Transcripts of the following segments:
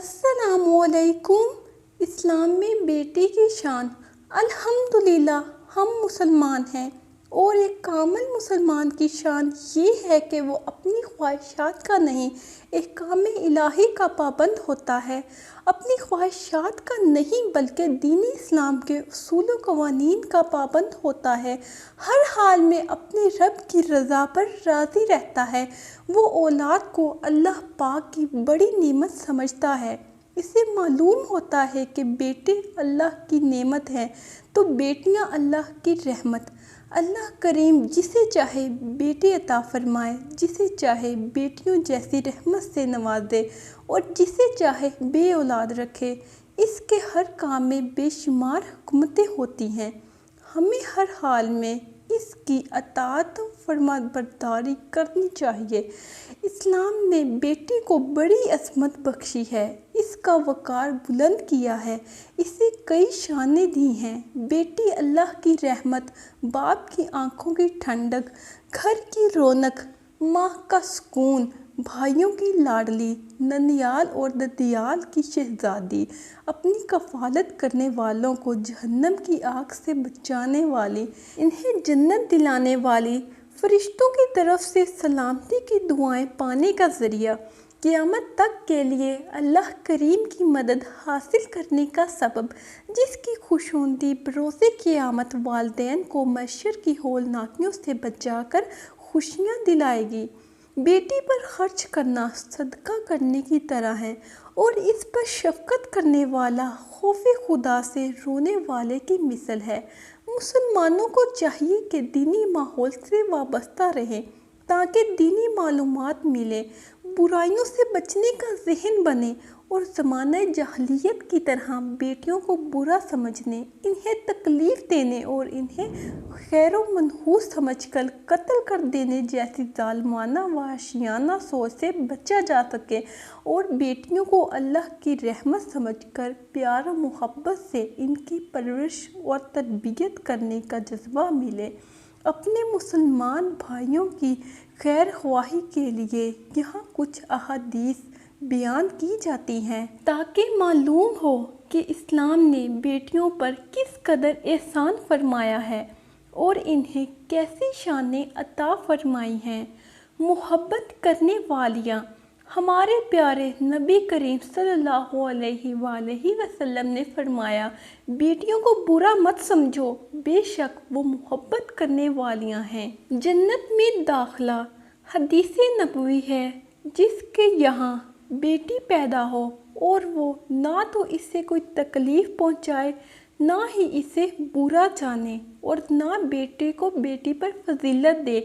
السلام علیکم۔ اسلام میں بیٹی کی شان۔ الحمدللہ ہم مسلمان ہیں اور ایک کامل مسلمان کی شان یہ ہے کہ وہ اپنی خواہشات کا نہیں، احکام الہی کا پابند ہوتا ہے۔ اپنی خواہشات کا نہیں بلکہ دین اسلام کے اصول و قوانین کا پابند ہوتا ہے۔ ہر حال میں اپنے رب کی رضا پر راضی رہتا ہے۔ وہ اولاد کو اللہ پاک کی بڑی نعمت سمجھتا ہے۔ اسے معلوم ہوتا ہے کہ بیٹے اللہ کی نعمت ہیں تو بیٹیاں اللہ کی رحمت۔ اللہ کریم جسے چاہے بیٹی عطا فرمائے، جسے چاہے بیٹیوں جیسی رحمت سے نوازے اور جسے چاہے بے اولاد رکھے۔ اس کے ہر کام میں بے شمار حکمتیں ہوتی ہیں۔ ہمیں ہر حال میں اس کی اطاعت و فرمانبرداری کرنی چاہیے۔ اسلام نے بیٹی کو بڑی عظمت بخشی ہے، اس کا وقار بلند کیا ہے، اسے کئی شانیں دی ہیں۔ بیٹی اللہ کی رحمت، باپ کی آنکھوں کی ٹھنڈک، گھر کی رونق، ماں کا سکون، بھائیوں کی لاڈلی، ننیال اور ددیال کی شہزادی، اپنی کفالت کرنے والوں کو جہنم کی آگ سے بچانے والی، انہیں جنت دلانے والی، فرشتوں کی طرف سے سلامتی کی دعائیں پانے کا ذریعہ، قیامت تک کے لیے اللہ کریم کی مدد حاصل کرنے کا سبب، جس کی خوشنودی بروز قیامت والدین کو محشر کی ہولناکیوں سے بچا کر خوشیاں دلائے گی۔ بیٹی پر خرچ کرنا صدقہ کرنے کی طرح ہے اور اس پر شفقت کرنے والا خوف خدا سے رونے والے کی مثل ہے۔ مسلمانوں کو چاہیے کہ دینی ماحول سے وابستہ رہیں تاکہ دینی معلومات ملیں، برائیوں سے بچنے کا ذہن بنے اور زمانہ جاہلیت کی طرح بیٹیوں کو برا سمجھنے، انہیں تکلیف دینے اور انہیں خیر و منحوس سمجھ کر قتل کر دینے جیسی ظالمانہ وحشیانہ سوچ سے بچا جا سکے اور بیٹیوں کو اللہ کی رحمت سمجھ کر پیار و محبت سے ان کی پرورش اور تربیت کرنے کا جذبہ ملے۔ اپنے مسلمان بھائیوں کی خیر خواہی کے لیے یہاں کچھ احادیث بیان کی جاتی ہیں تاکہ معلوم ہو کہ اسلام نے بیٹیوں پر کس قدر احسان فرمایا ہے اور انہیں کیسی شانیں عطا فرمائی ہیں۔ محبت کرنے والیاں، ہمارے پیارے نبی کریم صلی اللہ علیہ وآلہ وسلم نے فرمایا، بیٹیوں کو برا مت سمجھو، بے شک وہ محبت کرنے والیاں ہیں۔ جنت میں داخلہ۔ حدیث نبوی ہے، جس کے یہاں بیٹی پیدا ہو اور وہ نہ تو اسے کوئی تکلیف پہنچائے نہ ہی اسے برا جانے اور نہ بیٹے کو بیٹی پر فضیلت دے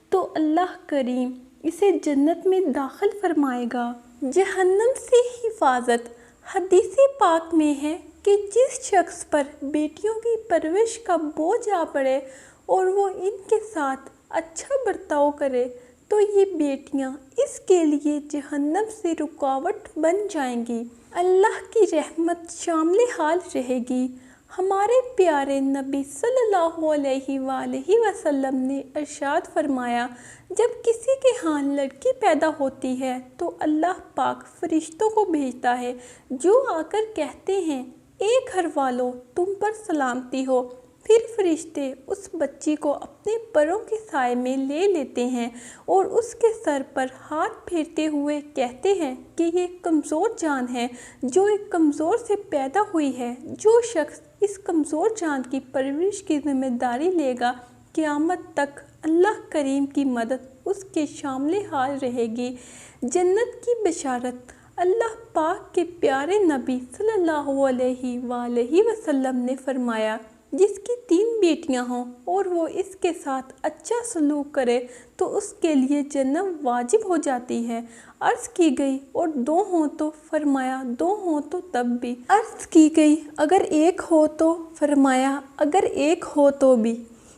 تو اللہ کریم اسے جنت میں داخل فرمائے گا۔ جہنم سے حفاظت۔ حدیث پاک میں ہے کہ جس شخص پر بیٹیوں کی پرورش کا بوجھ آ پڑے اور وہ ان کے ساتھ اچھا برتاؤ کرے تو یہ بیٹیاں اس کے لیے جہنم سے رکاوٹ بن جائیں گی، اللہ کی رحمت شامل حال رہے گی۔ ہمارے پیارے نبی صلی اللہ علیہ وآلہ وسلم نے ارشاد فرمایا، جب کسی کے ہاں لڑکی پیدا ہوتی ہے تو اللہ پاک فرشتوں کو بھیجتا ہے جو آ کر کہتے ہیں، اے گھر والو تم پر سلامتی ہو۔ پھر فرشتے اس بچی کو اپنے پروں کے سائے میں لے لیتے ہیں اور اس کے سر پر ہاتھ پھیرتے ہوئے کہتے ہیں کہ یہ کمزور جان ہے جو ایک کمزور سے پیدا ہوئی ہے۔ جو شخص اس کمزور جان کی پرورش کی ذمہ داری لے گا، قیامت تک اللہ کریم کی مدد اس کے شامل حال رہے گی۔ جنت کی بشارت۔ اللہ پاک کے پیارے نبی صلی اللہ علیہ وآلہ وسلم نے فرمایا، جس کی 3 بیٹیاں ہوں اور وہ اس کے ساتھ اچھا سلوک کرے تو اس کے لیے جنت واجب ہو جاتی ہے۔ عرض کی گئی اور 2 ہوں تو؟ فرمایا 2 ہوں تو تب بھی۔ عرض کی گئی اگر 1 ہو تو؟ فرمایا اگر 1 ہو تو بھی۔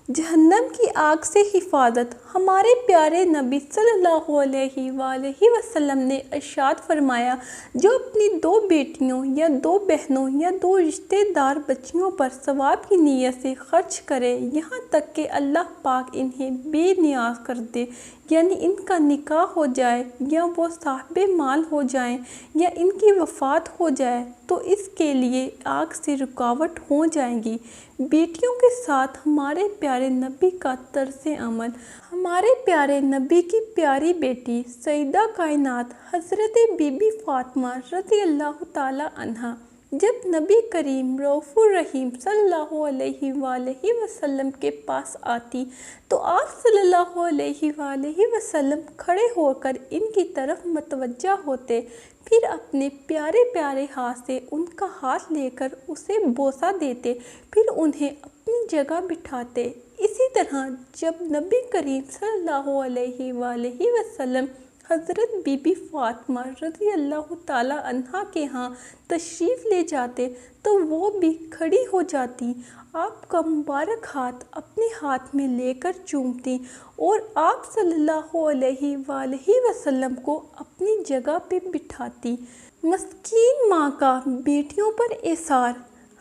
جہنم کی آگ سے حفاظت۔ ہمارے پیارے نبی صلی اللہ علیہ وآلہ وسلم نے ارشاد فرمایا، جو اپنی 2 بیٹیوں یا 2 بہنوں یا 2 رشتہ دار بچیوں پر ثواب کی نیت سے خرچ کرے یہاں تک کہ اللہ پاک انہیں بے نیاز کر دے، یعنی ان کا نکاح ہو جائے یا وہ صاحب مال ہو جائیں یا ان کی وفات ہو جائے تو اس کے لیے آگ سے رکاوٹ ہو جائیں گی۔ بیٹیوں کے ساتھ ہمارے پیارے نبی کا طرز عمل۔ ہمارے پیارے نبی کی پیاری بیٹی سیدہ کائنات حضرت بی بی فاطمہ رضی اللہ تعالیٰ عنہا جب نبی کریم رؤوف الرحیم صلی اللہ علیہ وآلہ وسلم کے پاس آتی تو آپ صلی اللہ علیہ وآلہ وسلم کھڑے ہو کر ان کی طرف متوجہ ہوتے، پھر اپنے پیارے پیارے ہاتھ سے ان کا ہاتھ لے کر اسے بوسہ دیتے، پھر انہیں اپنی جگہ بٹھاتے۔ اسی طرح جب نبی کریم صلی اللہ علیہ وآلہ وسلم حضرت بی بی فاطمہ رضی اللہ تعالیٰ عنہا کے ہاں تشریف لے جاتے تو وہ بھی کھڑی ہو جاتی، آپ کا مبارک ہاتھ اپنے ہاتھ میں لے کر چومتی اور آپ صلی اللہ علیہ وآلہ وسلم کو اپنی جگہ پہ بٹھاتی۔ مسکین ماں کا بیٹیوں پر احسار۔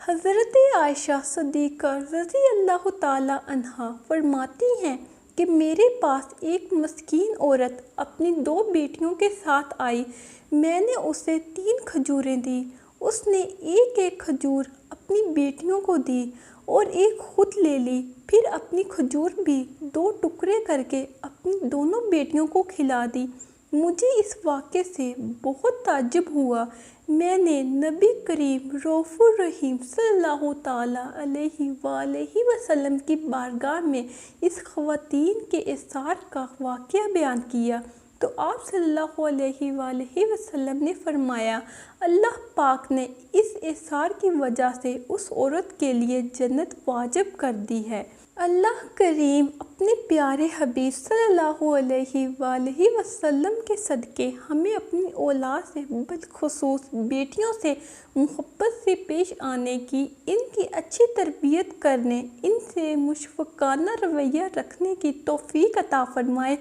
حضرت عائشہ صدیقہ رضی اللہ تعالیٰ عنہا فرماتی ہیں کہ میرے پاس ایک مسکین عورت اپنی 2 بیٹیوں کے ساتھ آئی، میں نے اسے 3 کھجوریں دیں، اس نے ایک ایک کھجور اپنی بیٹیوں کو دی اور ایک خود لے لی، پھر اپنی کھجور بھی 2 ٹکڑے کر کے اپنی دونوں بیٹیوں کو کھلا دی۔ مجھے اس واقعے سے بہت تعجب ہوا، میں نے نبی کریم رؤوف الرحیم صلی اللہ تعالیٰ علیہ وآلہ وسلم کی بارگاہ میں اس خواتین کے احسار کا واقعہ بیان کیا تو آپ صلی اللہ علیہ وآلہ وسلم نے فرمایا، اللہ پاک نے اس احسار کی وجہ سے اس عورت کے لیے جنت واجب کر دی ہے۔ اللہ کریم اپنے پیارے حبیب صلی اللہ علیہ وآلہ وسلم کے صدقے ہمیں اپنی اولاد سے بالخصوص بیٹیوں سے محبت سے پیش آنے کی، ان کی اچھی تربیت کرنے، ان سے مشفقانہ رویہ رکھنے کی توفیق عطا فرمائے،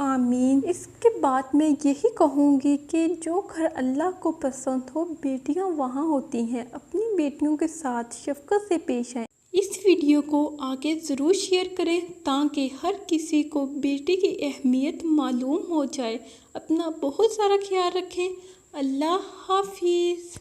آمین۔ اس کے بعد میں یہی کہوں گی کہ جو گھر اللہ کو پسند ہو بیٹیاں وہاں ہوتی ہیں، اپنی بیٹیوں کے ساتھ شفقت سے پیش آئیں۔ اس ویڈیو کو آگے ضرور شیئر کریں تاکہ ہر کسی کو بیٹی کی اہمیت معلوم ہو جائے۔ اپنا بہت سارا خیال رکھیں۔ اللہ حافظ۔